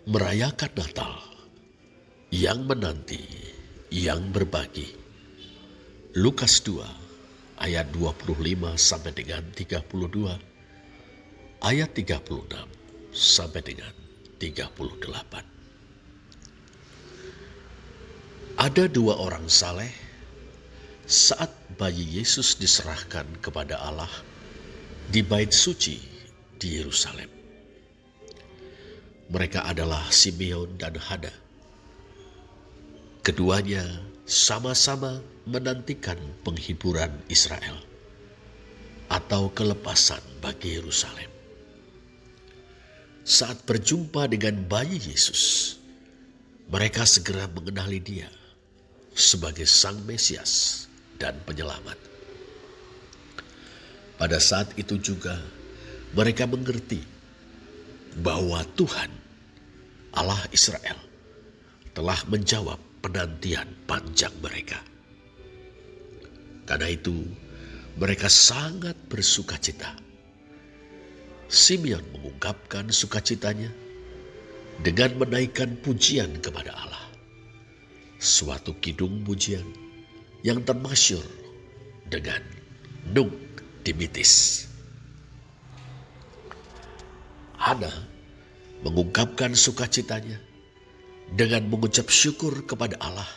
Merayakan Natal, yang menanti, yang berbagi. Lukas 2 ayat 25 sampai dengan 32, ayat 36 sampai dengan 38. Ada dua orang saleh saat bayi Yesus diserahkan kepada Allah di bait suci di Yerusalem. Mereka adalah Simeon dan Hana. Keduanya sama-sama menantikan penghiburan Israel atau kelepasan bagi Yerusalem. Saat berjumpa dengan bayi Yesus, mereka segera mengenali Dia sebagai Sang Mesias dan Penyelamat. Pada saat itu juga mereka mengerti bahwa Tuhan, Allah Israel, telah menjawab penantian panjang mereka. Karena itu, mereka sangat bersukacita. Simeon mengungkapkan sukacitanya dengan menaikkan pujian kepada Allah. Suatu kidung pujian yang termasyhur dengan Nunc Dimittis. Hana mengungkapkan sukacitanya dengan mengucap syukur kepada Allah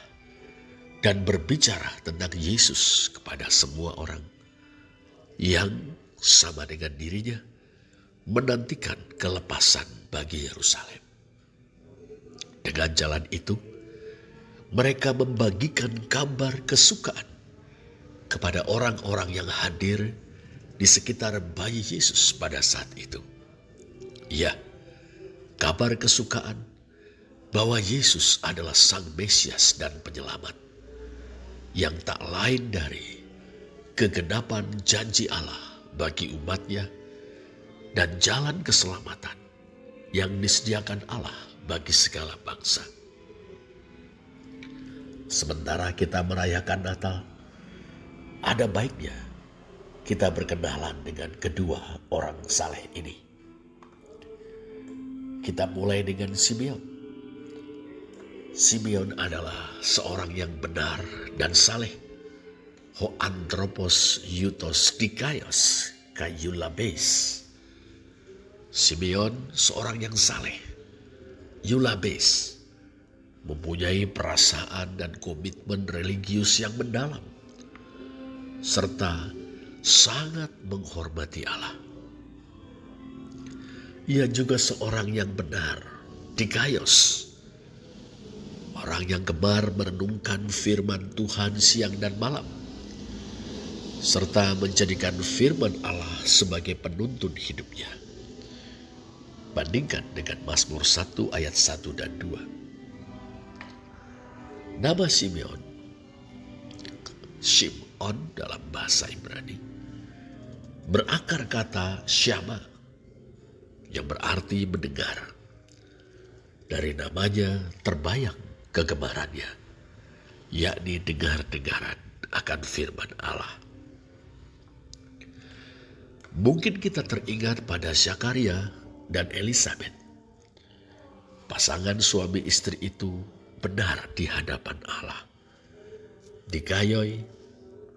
dan berbicara tentang Yesus kepada semua orang yang sama dengan dirinya menantikan kelepasan bagi Yerusalem. Dengan jalan itu, mereka membagikan kabar kesukaan kepada orang-orang yang hadir di sekitar bayi Yesus pada saat itu. Ya, kabar kesukaan bahwa Yesus adalah Sang Mesias dan Penyelamat yang tak lain dari kegenapan janji Allah bagi umatnya dan jalan keselamatan yang disediakan Allah bagi segala bangsa. Sementara kita merayakan Natal, ada baiknya kita berkenalan dengan kedua orang saleh ini. Kita mulai dengan Simeon. Simeon adalah seorang yang benar dan saleh. Ho anthropos iutos dikaios kaiulabes. Simeon seorang yang saleh, iulabes, mempunyai perasaan dan komitmen religius yang mendalam, serta sangat menghormati Allah. Ia juga seorang yang benar, dikaios, orang yang gemar merenungkan firman Tuhan siang dan malam, serta menjadikan firman Allah sebagai penuntun hidupnya. Bandingkan dengan Mazmur 1 ayat 1 dan 2. Nama Simeon, Shimon dalam bahasa Ibrani, berakar kata Syama, yang berarti mendengar. Dari namanya terbayang kegemarannya, yakni dengar-dengaran akan firman Allah. Mungkin kita teringat pada Zakaria dan Elisabet. Pasangan suami istri itu benar di hadapan Allah. Dikaioi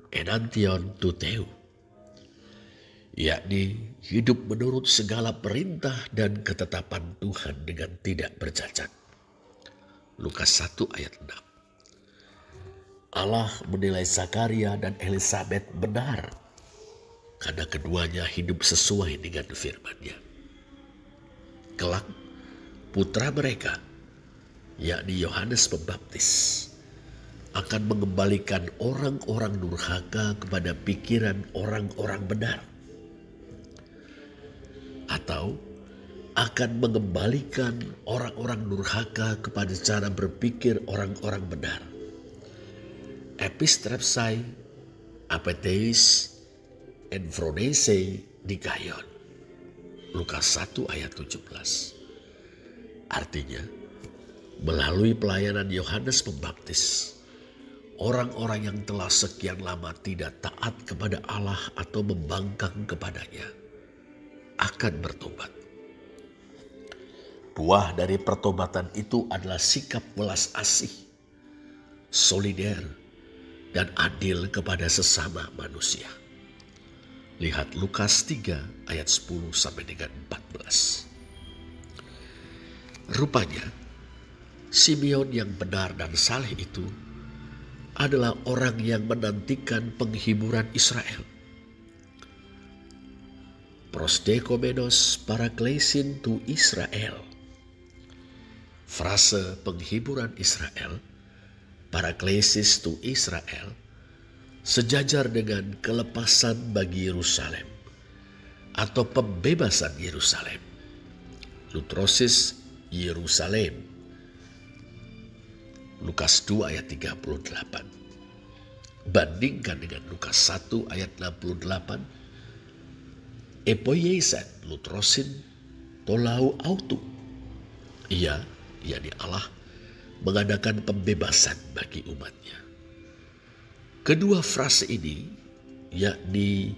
enantion tuteu, yakni hidup menurut segala perintah dan ketetapan Tuhan dengan tidak bercacat. Lukas 1 ayat 6. Allah menilai Zakaria dan Elisabet benar karena keduanya hidup sesuai dengan firman-Nya. Kelak, putra mereka, yakni Yohanes Pembaptis, akan mengembalikan orang-orang durhaka kepada pikiran orang-orang benar, atau akan mengembalikan orang-orang durhaka kepada cara berpikir orang-orang benar. Epistrepsai, apeteis, enfronese dikaion. Lukas 1 ayat 17. Artinya, melalui pelayanan Yohanes Pembaptis, orang-orang yang telah sekian lama tidak taat kepada Allah atau membangkang kepadanya akan bertobat. Buah dari pertobatan itu adalah sikap welas asih, solider, dan adil kepada sesama manusia. Lihat Lukas 3 ayat 10 sampai dengan 14. Rupanya, Simeon yang benar dan saleh itu adalah orang yang menantikan penghiburan Israel. Prosdekomenos paraklesin tu Israel. Frase penghiburan Israel, paraklesis tu Israel, sejajar dengan kelepasan bagi Yerusalem atau pembebasan Yerusalem. Lutrosis Yerusalem. Lukas 2 ayat 38. Bandingkan dengan Lukas 1 ayat 68. Epoiesan lutrosin tolau autu. Ia, yakni Allah, mengadakan pembebasan bagi umatnya. Kedua frase ini, yakni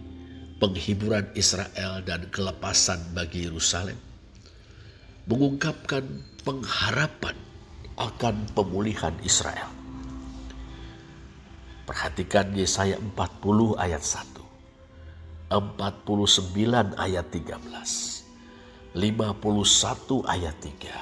penghiburan Israel dan kelepasan bagi Yerusalem, mengungkapkan pengharapan akan pemulihan Israel. Perhatikan Yesaya 40 ayat 1, 49 ayat 13, 51 ayat 3,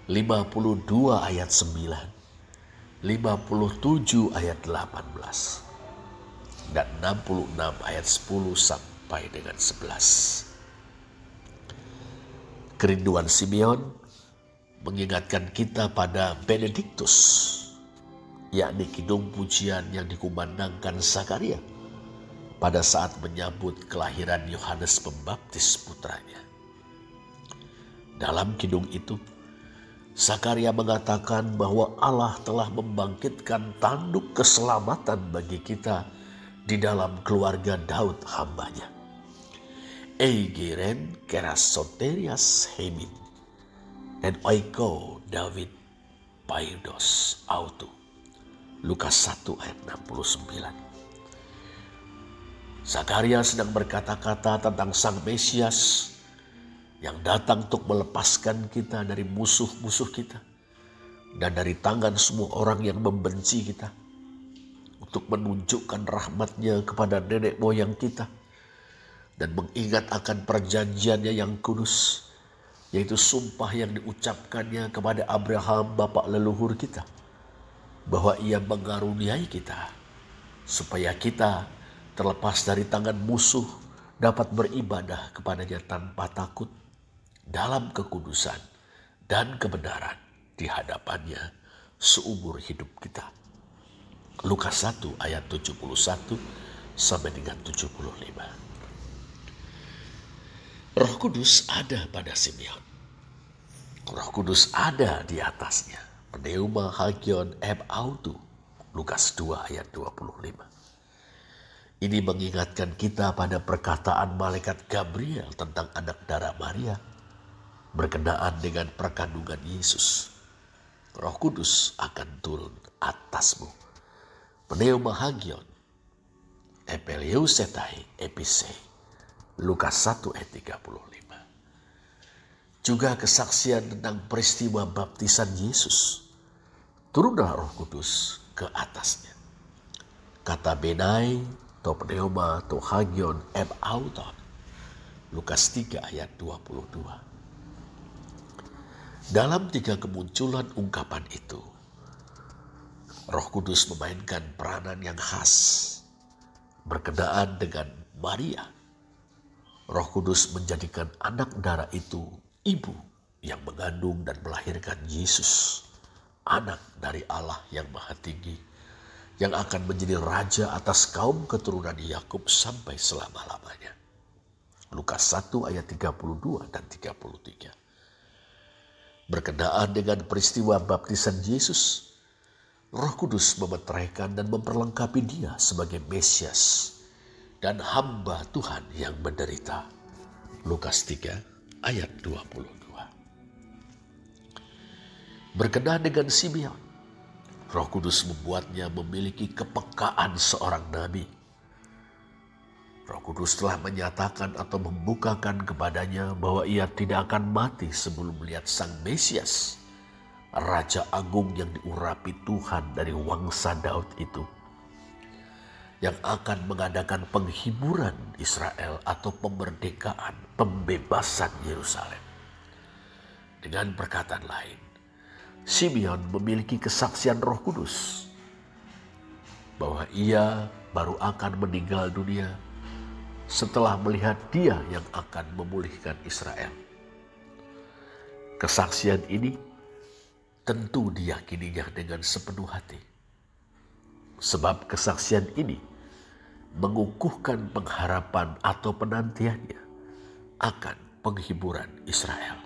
52 ayat 9, 57 ayat 18, dan 66 ayat 10 sampai dengan 11. Kerinduan Simeon mengingatkan kita pada Benediktus, yakni kidung pujian yang dikumandangkan Zakaria pada saat menyambut kelahiran Yohanes Pembaptis putranya. Dalam kidung itu, Zakaria mengatakan bahwa Allah telah membangkitkan tanduk keselamatan bagi kita di dalam keluarga Daud hambanya. Eigiren kerasoterias hemin, and oiko David paidos autu. Lukas 1 ayat 69. Zakaria sedang berkata-kata tentang Sang Mesias yang datang untuk melepaskan kita dari musuh-musuh kita dan dari tangan semua orang yang membenci kita, untuk menunjukkan rahmat-Nya kepada nenek moyang kita dan mengingat akan perjanjiannya yang kudus, yaitu sumpah yang diucapkannya kepada Abraham bapak leluhur kita, bahwa Ia mengaruniai kita supaya kita terlepas dari tangan musuh dapat beribadah kepada-Nya tanpa takut dalam kekudusan dan kebenaran di hadapan-Nya seumur hidup kita. Lukas 1 ayat 71 sampai dengan 75. Roh Kudus ada pada Simeon. Roh Kudus ada di atasnya. Pneuma hagion eb autu. Lukas 2 ayat 25. Ini mengingatkan kita pada perkataan malaikat Gabriel tentang anak darah Maria berkenaan dengan perkandungan Yesus. Roh Kudus akan turun atasmu. Pneuma hagion epeleusetai episei. Lukas 1 ayat 35. Juga kesaksian tentang peristiwa baptisan Yesus. Turunlah Roh Kudus ke atasnya. Kata benai to pneuma to hagion eb auton. Lukas 3 ayat 22. Dalam 3 kemunculan ungkapan itu, Roh Kudus memainkan peranan yang khas berkenaan dengan Maria. Roh Kudus menjadikan anak darah itu ibu yang mengandung dan melahirkan Yesus, anak dari Allah yang Maha Tinggi, yang akan menjadi raja atas kaum keturunan Yakub sampai selama-lamanya. Lukas 1 ayat 32 dan 33. Berkenaan dengan peristiwa baptisan Yesus, Roh Kudus memeteraikan dan memperlengkapi Dia sebagai Mesias dan hamba Tuhan yang menderita. Lukas 3 ayat 22. Berkenaan dengan Simeon, Roh Kudus membuatnya memiliki kepekaan seorang nabi. Roh Kudus telah menyatakan atau membukakan kepadanya bahwa ia tidak akan mati sebelum melihat Sang Mesias, Raja Agung yang diurapi Tuhan dari wangsa Daud itu, yang akan mengadakan penghiburan Israel atau pemerdekaan, pembebasan Yerusalem. Dengan perkataan lain, Simeon memiliki kesaksian Roh Kudus bahwa ia baru akan meninggal dunia setelah melihat Dia yang akan memulihkan Israel. Kesaksian ini tentu diyakininya dengan sepenuh hati, sebab kesaksian ini mengukuhkan pengharapan atau penantiannya akan penghiburan Israel.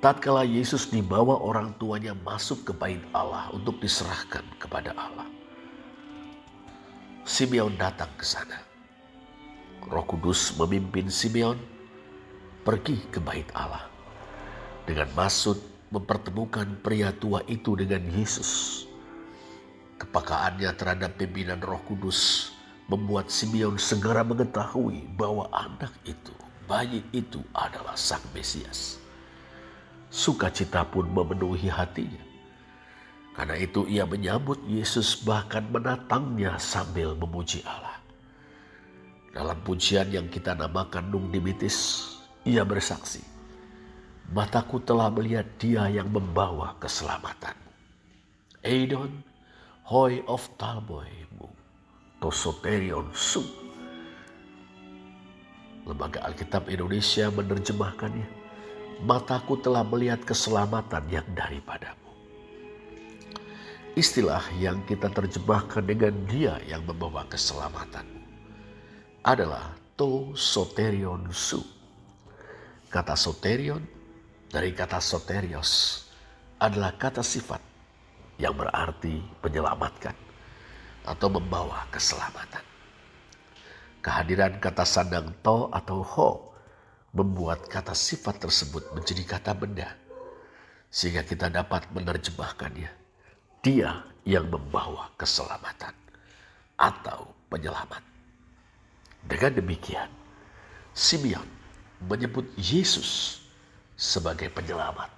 Tatkala Yesus dibawa orang tuanya masuk ke bait Allah untuk diserahkan kepada Allah, Simeon datang ke sana. Roh Kudus memimpin Simeon pergi ke bait Allah dengan maksud mempertemukan pria tua itu dengan Yesus. Kepekaannya terhadap pimpinan Roh Kudus membuat Simeon segera mengetahui bahwa anak itu, bayi itu adalah Sang Mesias. Sukacita pun memenuhi hatinya. Karena itu ia menyambut Yesus, bahkan menatangnya sambil memuji Allah. Dalam pujian yang kita namakan Nunc Dimittis, ia bersaksi, "Mataku telah melihat Dia yang membawa keselamatan. Eidon hoi oftalmoimu, to soterion su." Lembaga Alkitab Indonesia menerjemahkannya, "Mataku telah melihat keselamatan yang daripadamu." Istilah yang kita terjemahkan dengan Dia yang membawa keselamatan adalah to soterion su. Kata soterion dari kata soterios adalah kata sifat yang berarti menyelamatkan atau membawa keselamatan. Kehadiran kata sandang to atau ho membuat kata sifat tersebut menjadi kata benda, sehingga kita dapat menerjemahkannya, Dia yang membawa keselamatan atau penyelamat. Dengan demikian, Simeon menyebut Yesus sebagai penyelamat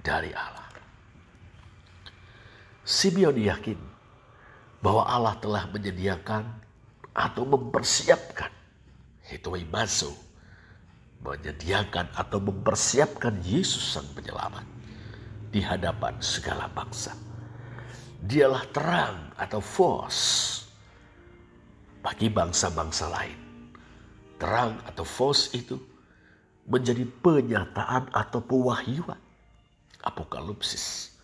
dari Allah. Simeon yakin bahwa Allah telah menyediakan atau mempersiapkan, hitoimazo, menyediakan atau mempersiapkan Yesus Sang Penyelamat di hadapan segala bangsa. Dialah terang atau fos bagi bangsa-bangsa lain. Terang atau fos itu menjadi penyataan atau pewahyuan, apokalipsis.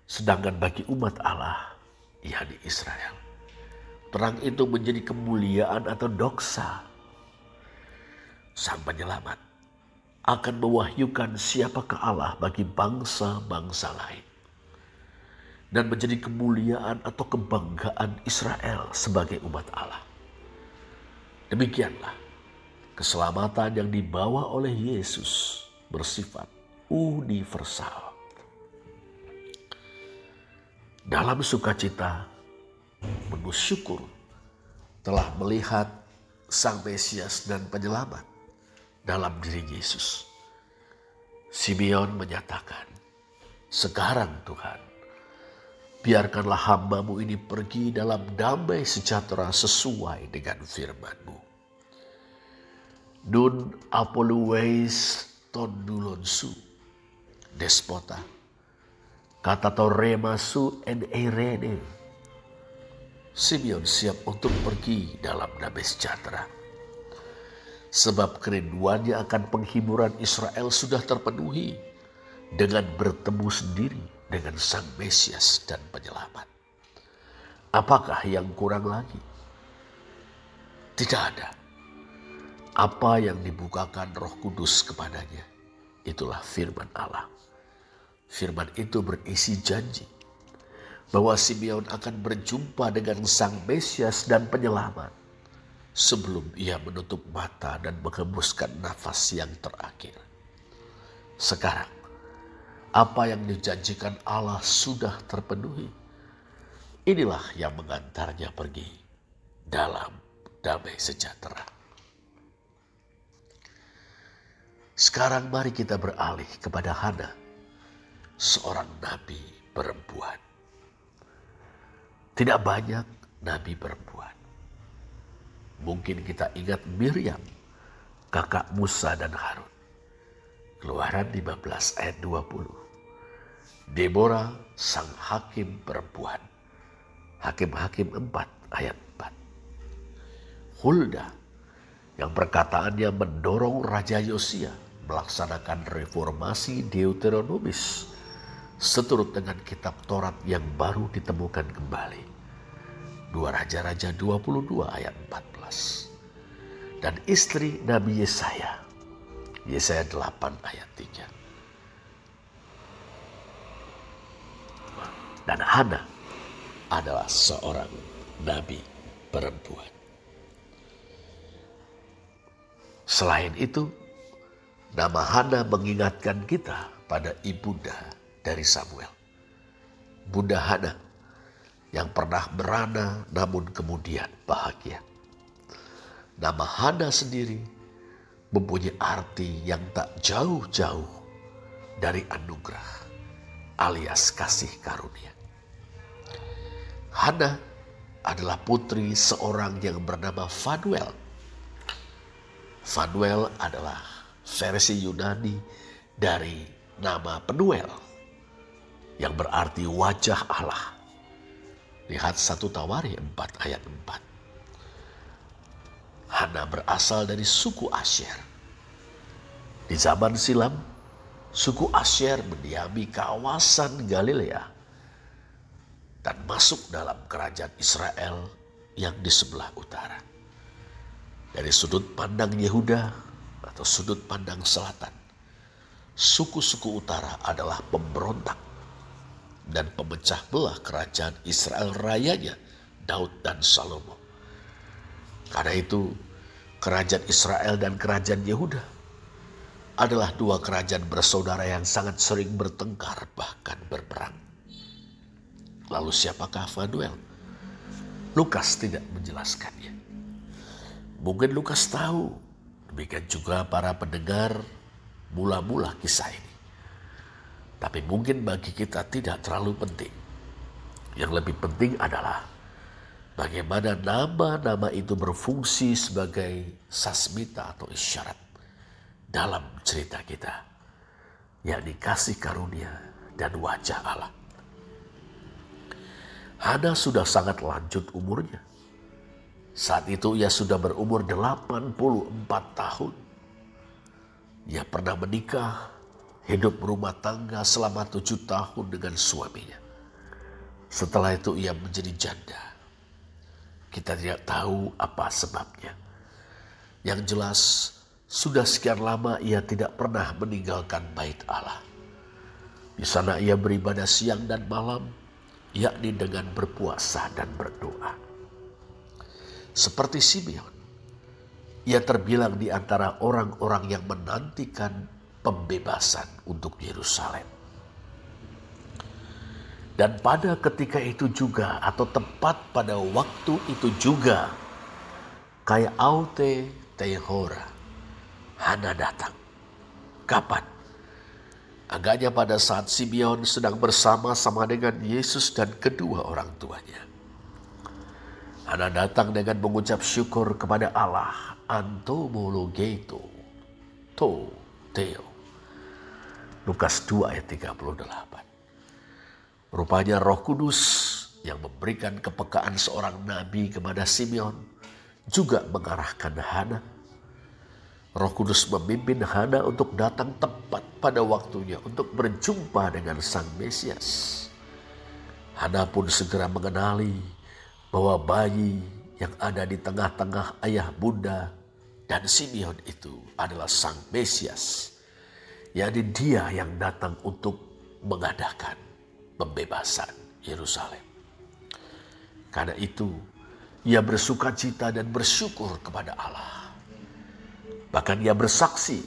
Sedangkan bagi umat Allah, yakni Israel, terang itu menjadi kemuliaan atau doksa. Sang Penyelamat akan mewahyukan siapakah Allah bagi bangsa-bangsa lain, dan menjadi kemuliaan atau kebanggaan Israel sebagai umat Allah. Demikianlah keselamatan yang dibawa oleh Yesus bersifat universal. Dalam sukacita, penuh syukur telah melihat Sang Mesias dan Penyelamat dalam diri Yesus, Simeon menyatakan, "Sekarang Tuhan, biarkanlah hamba-Mu ini pergi dalam damai sejahtera sesuai dengan firman-Mu. Nun apoluweis tondulon su, despota, kata torema su en eirene." Simeon siap untuk pergi dalam damai sejahtera, sebab kerinduannya akan penghiburan Israel sudah terpenuhi dengan bertemu sendiri dengan Sang Mesias dan Penyelamat. Apakah yang kurang lagi? Tidak ada. Apa yang dibukakan Roh Kudus kepadanya, itulah firman Allah. Firman itu berisi janji bahwa Simeon akan berjumpa dengan Sang Mesias dan Penyelamat sebelum ia menutup mata dan menghembuskan nafas yang terakhir. Sekarang, apa yang dijanjikan Allah sudah terpenuhi. Inilah yang mengantarnya pergi dalam damai sejahtera. Sekarang mari kita beralih kepada Hana, seorang nabi perempuan. Tidak banyak nabi perempuan. Mungkin kita ingat Miriam, kakak Musa dan Harun. Keluaran 15 ayat 20. Deborah, sang hakim perempuan. Hakim-hakim 4 ayat 4. Hulda, yang perkataannya mendorong Raja Yosia melaksanakan reformasi Deuteronomis seturut dengan kitab Taurat yang baru ditemukan kembali. 2 Raja-Raja 22 ayat 14. Dan istri Nabi Yesaya, Yesaya 8 ayat 3. Dan Hana adalah seorang nabi perempuan. Selain itu, nama Hana mengingatkan kita pada ibunda dari Samuel. Bunda Hana yang pernah merana namun kemudian bahagia. Nama Hana sendiri mempunyai arti yang tak jauh-jauh dari anugerah alias kasih karunia. Hana adalah putri seorang yang bernama Fanuel. Fanuel adalah versi Yunani dari nama Penuel yang berarti wajah Allah. Lihat 1 Tawari 4 ayat 4. Hana berasal dari suku Asyer. Di zaman silam, suku Asyer mendiami kawasan Galilea dan masuk dalam kerajaan Israel yang di sebelah utara. Dari sudut pandang Yehuda atau sudut pandang selatan, suku-suku utara adalah pemberontak dan pemecah belah kerajaan Israel rayanya Daud dan Salomo. Karena itu, kerajaan Israel dan kerajaan Yehuda adalah dua kerajaan bersaudara yang sangat sering bertengkar bahkan berperang. Lalu siapakah Fanuel? Lukas tidak menjelaskannya. Mungkin Lukas tahu, demikian juga para pendengar mula-mula kisah ini. Tapi mungkin bagi kita tidak terlalu penting. Yang lebih penting adalah bagaimana nama-nama itu berfungsi sebagai sasmita atau isyarat dalam cerita kita, yakni kasih karunia dan wajah Allah. Hana sudah sangat lanjut umurnya. Saat itu ia sudah berumur 84 tahun. Ia pernah menikah, hidup berumah tangga selama 7 tahun dengan suaminya. Setelah itu ia menjadi janda. Kita tidak tahu apa sebabnya. Yang jelas, sudah sekian lama ia tidak pernah meninggalkan bait Allah. Di sana ia beribadah siang dan malam, yakni dengan berpuasa dan berdoa. Seperti Simeon, ia terbilang di antara orang-orang yang menantikan pembebasan untuk Yerusalem. Dan pada ketika itu juga, atau tepat pada waktu itu juga, kayak Aute Tehora, Hana datang. Kapan? Agaknya pada saat Simeon sedang bersama-sama dengan Yesus dan kedua orang tuanya. Hana datang dengan mengucap syukur kepada Allah, Antomologeto, To, Theo. Lukas 2 ayat 38. Rupanya Roh Kudus yang memberikan kepekaan seorang nabi kepada Simeon juga mengarahkan Hana. Roh Kudus memimpin Hana untuk datang tepat pada waktunya untuk berjumpa dengan Sang Mesias. Hana pun segera mengenali bahwa bayi yang ada di tengah-tengah ayah bunda dan Simeon itu adalah Sang Mesias, yakni Dia yang datang untuk mengadakan pembebasan Yerusalem. Karena itu, ia bersukacita dan bersyukur kepada Allah. Bahkan ia bersaksi,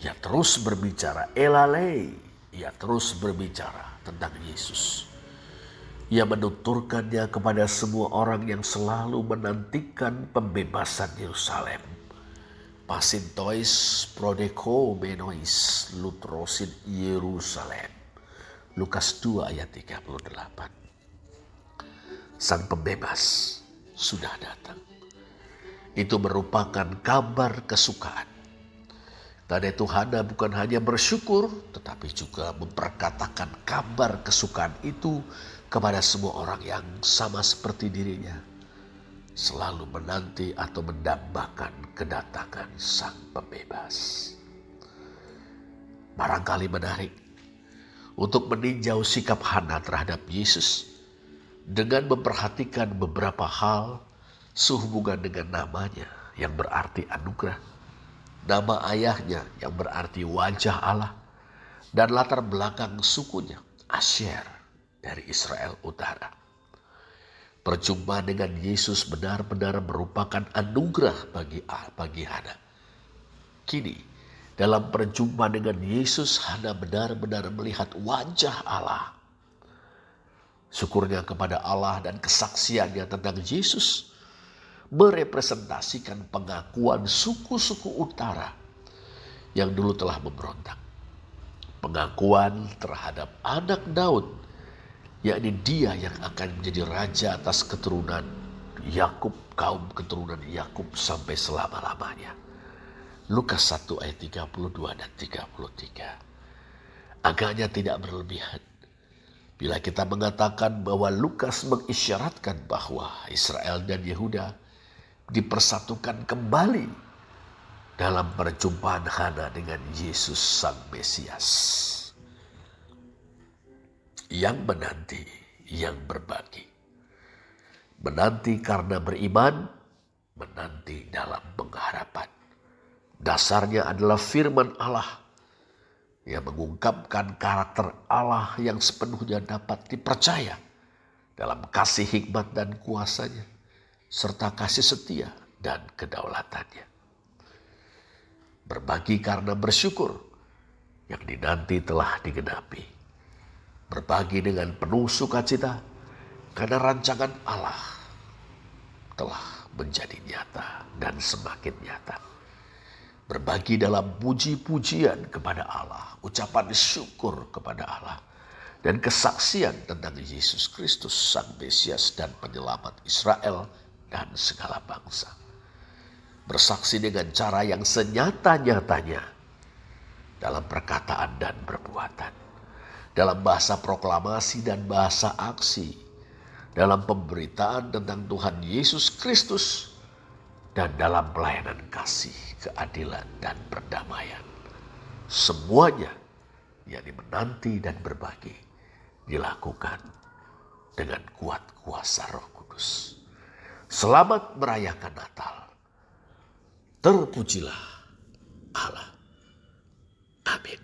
ia terus berbicara, elalei, ia terus berbicara tentang Yesus. Ia menuturkannya kepada semua orang yang selalu menantikan pembebasan Yerusalem. Pasintois prodeko menois lutrosin Yerusalem. Lukas 2 ayat 38. Sang pembebas sudah datang. Itu merupakan kabar kesukaan. Karena itu Hana bukan hanya bersyukur, tetapi juga memperkatakan kabar kesukaan itu kepada semua orang yang sama seperti dirinya, selalu menanti atau mendambakan kedatangan sang pembebas. Barangkali menarik untuk meninjau sikap Hana terhadap Yesus dengan memperhatikan beberapa hal sehubungan dengan namanya yang berarti anugerah, nama ayahnya yang berarti wajah Allah, dan latar belakang sukunya Asher dari Israel Utara. Perjumpaan dengan Yesus benar-benar merupakan anugerah bagi Hana. Kini dalam perjumpaan dengan Yesus, Hana benar-benar melihat wajah Allah. Syukurnya kepada Allah dan kesaksiannya tentang Yesus merepresentasikan pengakuan suku-suku utara yang dulu telah memberontak. Pengakuan terhadap anak Daud, yakni dia yang akan menjadi raja atas keturunan Yakub, kaum keturunan Yakub sampai selama-lamanya. Lukas 1 ayat 32 dan 33. Agaknya tidak berlebihan bila kita mengatakan bahwa Lukas mengisyaratkan bahwa Israel dan Yehuda dipersatukan kembali dalam perjumpaan Hana dengan Yesus Sang Mesias. Yang menanti, yang berbagi. Menanti karena beriman, menanti dalam pengharapan. Dasarnya adalah firman Allah yang mengungkapkan karakter Allah yang sepenuhnya dapat dipercaya dalam kasih hikmat dan kuasanya, serta kasih setia dan kedaulatannya. Berbagi karena bersyukur yang dinanti telah digenapi. Berbagi dengan penuh sukacita karena rancangan Allah telah menjadi nyata dan semakin nyata. Berbagi dalam puji-pujian kepada Allah, ucapan syukur kepada Allah, dan kesaksian tentang Yesus Kristus Sang Mesias dan Penyelamat Israel dan segala bangsa. Bersaksi dengan cara yang senyata-nyatanya dalam perkataan dan perbuatan, dalam bahasa proklamasi dan bahasa aksi, dalam pemberitaan tentang Tuhan Yesus Kristus, dan dalam pelayanan kasih, keadilan, dan perdamaian. Semuanya yang menanti dan berbagi dilakukan dengan kuat kuasa Roh Kudus. Selamat merayakan Natal. Terpujilah Allah. Amin.